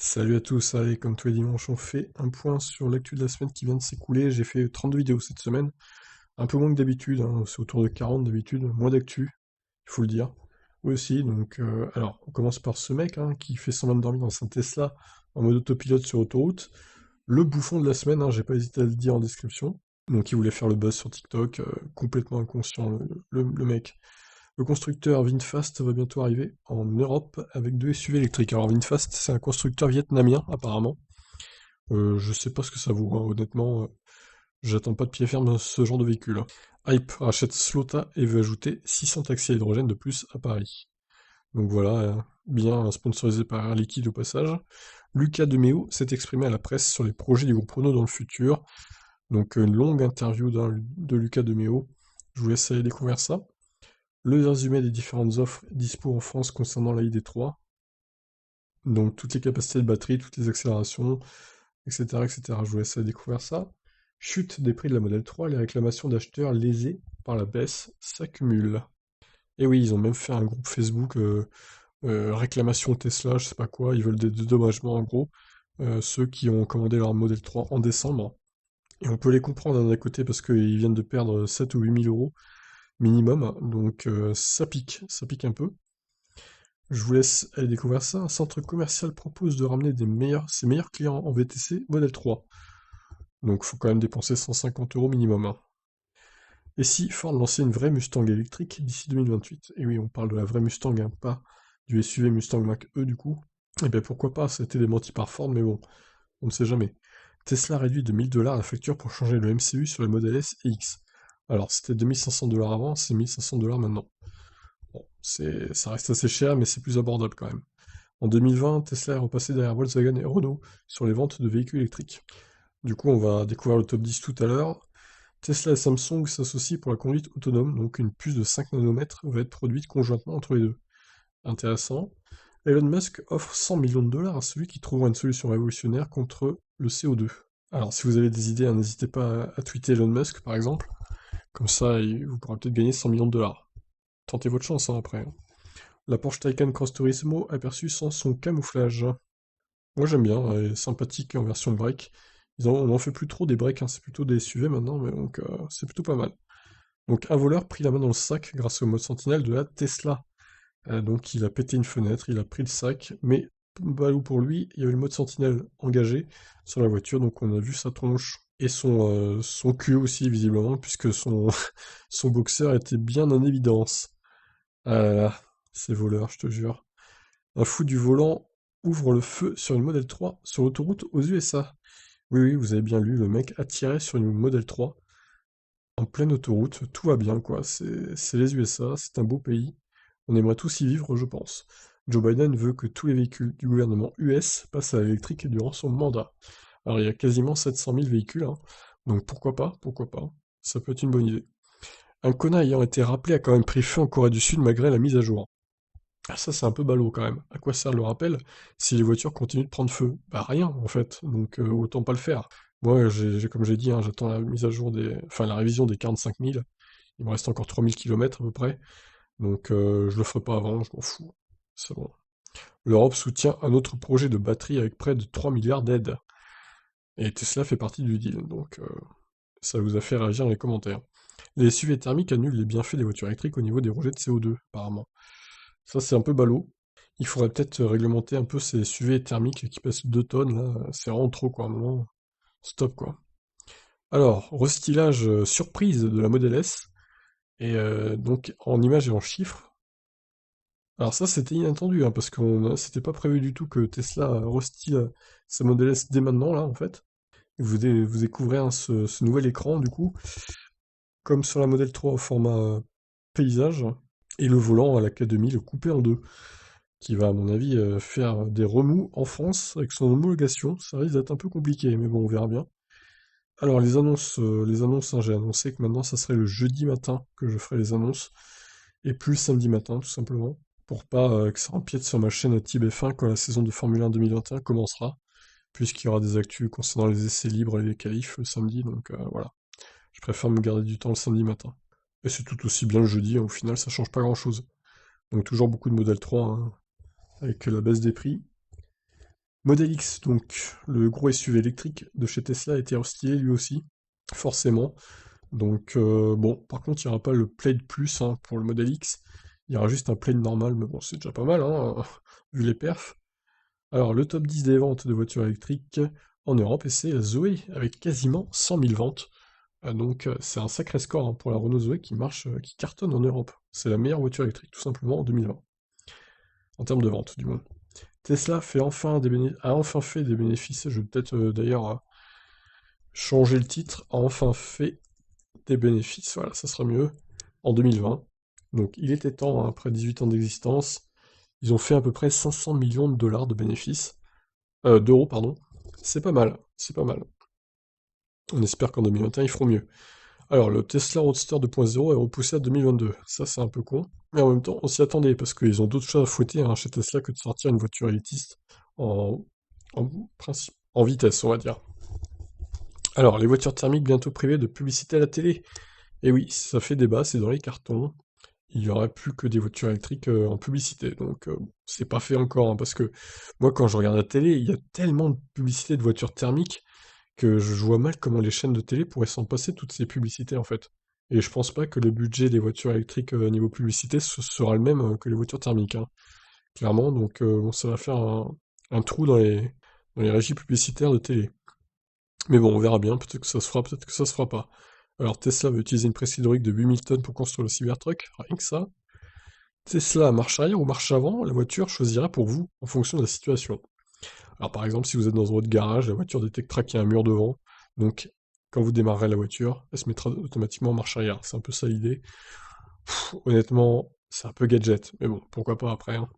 Salut à tous, allez, comme tous les dimanches, on fait un point sur l'actu de la semaine qui vient de s'écouler. J'ai fait 32 vidéos cette semaine, un peu moins que d'habitude, hein, c'est autour de 40 d'habitude, moins d'actu, il faut le dire. Oui aussi, donc, alors, on commence par ce mec hein, qui fait semblant de dormir dans sa Tesla en mode autopilote sur autoroute. Le bouffon de la semaine, hein, j'ai pas hésité à le dire en description. Donc, il voulait faire le buzz sur TikTok, complètement inconscient, le mec. Le constructeur VinFast va bientôt arriver en Europe avec deux SUV électriques. Alors VinFast, c'est un constructeur vietnamien apparemment. Je sais pas ce que ça vaut, hein, honnêtement. J'attends pas de pied ferme dans ce genre de véhicule, hein. Hype rachète Slota et veut ajouter 600 taxis à hydrogène de plus à Paris. Donc voilà, bien sponsorisé par Air Liquide au passage. Lucas Demeo s'est exprimé à la presse sur les projets du groupe Renault dans le futur. Donc une longue interview de Lucas Demeo. Je vous laisse aller découvrir ça. Le résumé des différentes offres dispo en France concernant la ID3. Donc toutes les capacités de batterie, toutes les accélérations, etc., etc. Je vous laisse découvrir ça. Chute des prix de la Model 3, les réclamations d'acheteurs lésés par la baisse s'accumulent. Et oui, ils ont même fait un groupe Facebook, réclamation Tesla, je sais pas quoi, ils veulent des dédommagements en gros, ceux qui ont commandé leur Model 3 en décembre. Et on peut les comprendre d'un côté parce qu'ils viennent de perdre 7 ou 8 000 euros minimum, donc ça pique un peu. Je vous laisse aller découvrir ça. Un centre commercial propose de ramener ses meilleurs clients en VTC Model 3. Donc faut quand même dépenser 150 euros minimum, hein. Et si Ford lançait une vraie Mustang électrique d'ici 2028? Et oui, on parle de la vraie Mustang, hein, pas du SUV Mustang Mach-E du coup. Et bien pourquoi pas, ça a été démenti par Ford, mais bon, on ne sait jamais. Tesla réduit de 1000 $ la facture pour changer le MCU sur le Model S et X. Alors c'était 2500 $ avant, c'est 1500 $ maintenant. Bon, ça reste assez cher, mais c'est plus abordable quand même. En 2020, Tesla est repassé derrière Volkswagen et Renault sur les ventes de véhicules électriques. Du coup, on va découvrir le top 10 tout à l'heure. Tesla et Samsung s'associent pour la conduite autonome, donc une puce de 5 nanomètres va être produite conjointement entre les deux. Intéressant. Elon Musk offre 100 millions de dollars à celui qui trouvera une solution révolutionnaire contre le CO2. Alors, si vous avez des idées, hein, n'hésitez pas à tweeter Elon Musk, par exemple. Comme ça, vous pourrez peut-être gagner 100 millions de dollars. Tentez votre chance, hein, après, hein. La Porsche Taycan Cross Turismo aperçue sans son camouflage. Moi j'aime bien, elle est sympathique en version break. On en fait plus trop des breaks, hein, c'est plutôt des SUV maintenant, mais donc c'est plutôt pas mal. Donc un voleur prit la main dans le sac grâce au mode sentinelle de la Tesla. Donc il a pété une fenêtre, il a pris le sac, mais balou pour lui, il y avait le mode sentinelle engagé sur la voiture, donc on a vu sa tronche. Et son cul aussi, visiblement, puisque son boxeur était bien en évidence. Ah là là, ces voleurs, je te jure. Un fou du volant ouvre le feu sur une Model 3 sur l'autoroute aux USA. Oui, oui, vous avez bien lu, le mec a tiré sur une Model 3 en pleine autoroute, tout va bien quoi, c'est les USA, c'est un beau pays, on aimerait tous y vivre je pense. Joe Biden veut que tous les véhicules du gouvernement US passent à l'électrique durant son mandat. Alors il y a quasiment 700 000 véhicules, hein, donc pourquoi pas, ça peut être une bonne idée. Un Kona ayant été rappelé a quand même pris feu en Corée du Sud malgré la mise à jour. Ah ça c'est un peu ballot quand même. À quoi sert le rappel si les voitures continuent de prendre feu? Bah rien en fait, donc autant pas le faire. Moi comme j'ai dit, hein, j'attends la mise à jour enfin la révision des 45 000. Il me reste encore 3000 km à peu près, donc je le ferai pas avant, je m'en fous. C'est bon. L'Europe soutient un autre projet de batterie avec près de 3 milliards d'aides. Et Tesla fait partie du deal, donc ça vous a fait réagir dans les commentaires. Les SUV thermiques annulent les bienfaits des voitures électriques au niveau des rejets de CO2, apparemment. Ça, c'est un peu ballot. Il faudrait peut-être réglementer un peu ces SUV thermiques qui pèsent 2 tonnes, là. C'est vraiment trop, quoi. À un moment, stop, quoi. Alors, restylage surprise de la Model S, et donc en images et en chiffres. Alors ça, c'était inattendu, hein, parce que c'était pas prévu du tout que Tesla restyle sa Model S dès maintenant, là, en fait. Et vous découvrez hein, ce nouvel écran, du coup, comme sur la Model 3 au format paysage, et le volant à la K2000 coupé en deux, qui va, à mon avis, faire des remous en France avec son homologation. Ça risque d'être un peu compliqué, mais bon, on verra bien. Alors, les annonces, hein, j'ai annoncé que maintenant, ça serait le jeudi matin que je ferai les annonces, et plus le samedi matin, tout simplement, pour pas que ça empiète sur ma chaîne TibF1 quand la saison de Formule 1 2021 commencera, puisqu'il y aura des actus concernant les essais libres et les qualifs le samedi, donc voilà. Je préfère me garder du temps le samedi matin. Et c'est tout aussi bien le jeudi, hein, au final, ça change pas grand-chose. Donc toujours beaucoup de Model 3, hein, avec la baisse des prix. Model X, donc le gros SUV électrique de chez Tesla, a été restylé lui aussi, forcément. Donc bon, par contre, il n'y aura pas le Plaid Plus hein, pour le Model X. Il y aura juste un Plaid normal, mais bon, c'est déjà pas mal, hein, vu les perfs. Alors, le top 10 des ventes de voitures électriques en Europe, et c'est la Zoé, avec quasiment 100 000 ventes. Donc, c'est un sacré score hein, pour la Renault Zoé qui marche, qui cartonne en Europe. C'est la meilleure voiture électrique, tout simplement, en 2020, en termes de vente, du moins. Tesla a enfin fait des bénéfices, je vais peut-être d'ailleurs changer le titre, a enfin fait des bénéfices, voilà, ça sera mieux, en 2020. Donc, il était temps, hein, après 18 ans d'existence, ils ont fait à peu près 500 millions de dollars de bénéfices. D'euros, pardon. C'est pas mal, c'est pas mal. On espère qu'en 2021, ils feront mieux. Alors, le Tesla Roadster 2.0 est repoussé à 2022. Ça, c'est un peu con. Mais en même temps, on s'y attendait, parce qu'ils ont d'autres choses à fouetter hein, chez Tesla que de sortir une voiture élitiste en, en vitesse, on va dire. Alors, les voitures thermiques bientôt privées de publicité à la télé. Et oui, ça fait débat, c'est dans les cartons. Il n'y aura plus que des voitures électriques en publicité. Donc, c'est pas fait encore, hein, parce que moi, quand je regarde la télé, il y a tellement de publicité de voitures thermiques que je vois mal comment les chaînes de télé pourraient s'en passer toutes ces publicités en fait. Et je pense pas que le budget des voitures électriques niveau publicité sera le même que les voitures thermiques, hein, clairement. Donc bon, ça va faire un trou dans les régies publicitaires de télé. Mais bon, on verra bien, peut-être que ça se fera, peut-être que ça se fera pas. Alors Tesla va utiliser une presse hydraulique de 8000 tonnes pour construire le Cybertruck, rien que ça. Tesla marche arrière ou marche avant, la voiture choisira pour vous en fonction de la situation. Alors par exemple, si vous êtes dans votre garage, la voiture détectera qu'il y a un mur devant, donc quand vous démarrerez la voiture, elle se mettra automatiquement en marche arrière. C'est un peu ça l'idée. Honnêtement, c'est un peu gadget, mais bon, pourquoi pas après, hein.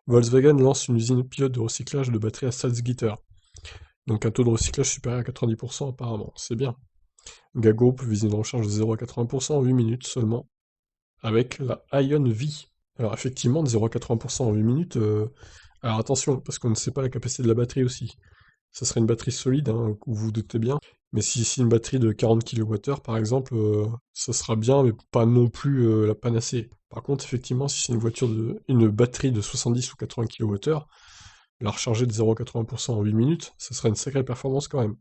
Volkswagen lance une usine pilote de recyclage de batteries à Salzgitter, donc un taux de recyclage supérieur à 90% apparemment, c'est bien. GA Group vise une recharge de 0 à 80% en 8 minutes seulement, avec la Ion V. Alors effectivement, de 0 à 80% en 8 minutes, alors attention, parce qu'on ne sait pas la capacité de la batterie aussi. Ça serait une batterie solide, hein, vous vous doutez bien. Mais si c'est une batterie de 40 kWh par exemple, ça sera bien, mais pas non plus la panacée. Par contre, effectivement, si c'est une batterie de 70 ou 80 kWh, la recharger de 0 à 80% en 8 minutes, ça serait une sacrée performance quand même.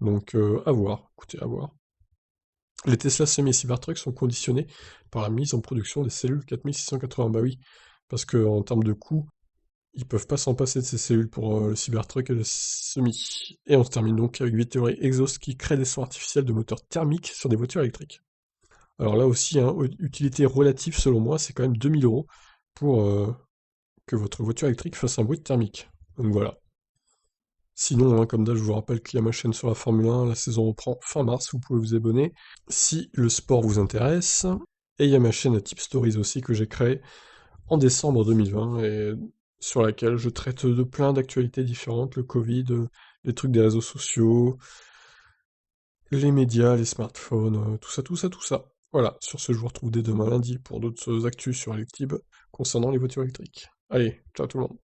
Donc, à voir, écoutez, à voir. Les Tesla Semi et Cybertruck sont conditionnés par la mise en production des cellules 4680. Bah oui, parce que en termes de coût, ils peuvent pas s'en passer de ces cellules pour le Cybertruck et le Semi. Et on se termine donc avec Vittori Exhaust qui crée des sons artificiels de moteurs thermiques sur des voitures électriques. Alors là aussi, hein, utilité relative selon moi, c'est quand même 2000 € pour que votre voiture électrique fasse un bruit thermique. Donc voilà. Sinon, hein, comme d'hab, je vous rappelle qu'il y a ma chaîne sur la Formule 1, la saison reprend fin mars, vous pouvez vous abonner si le sport vous intéresse. Et il y a ma chaîne Tip Stories aussi que j'ai créée en décembre 2020 et sur laquelle je traite de plein d'actualités différentes, le Covid, les trucs des réseaux sociaux, les médias, les smartphones, tout ça, tout ça, tout ça. Voilà, sur ce, je vous retrouve dès demain lundi pour d'autres actus sur Electib concernant les voitures électriques. Allez, ciao tout le monde.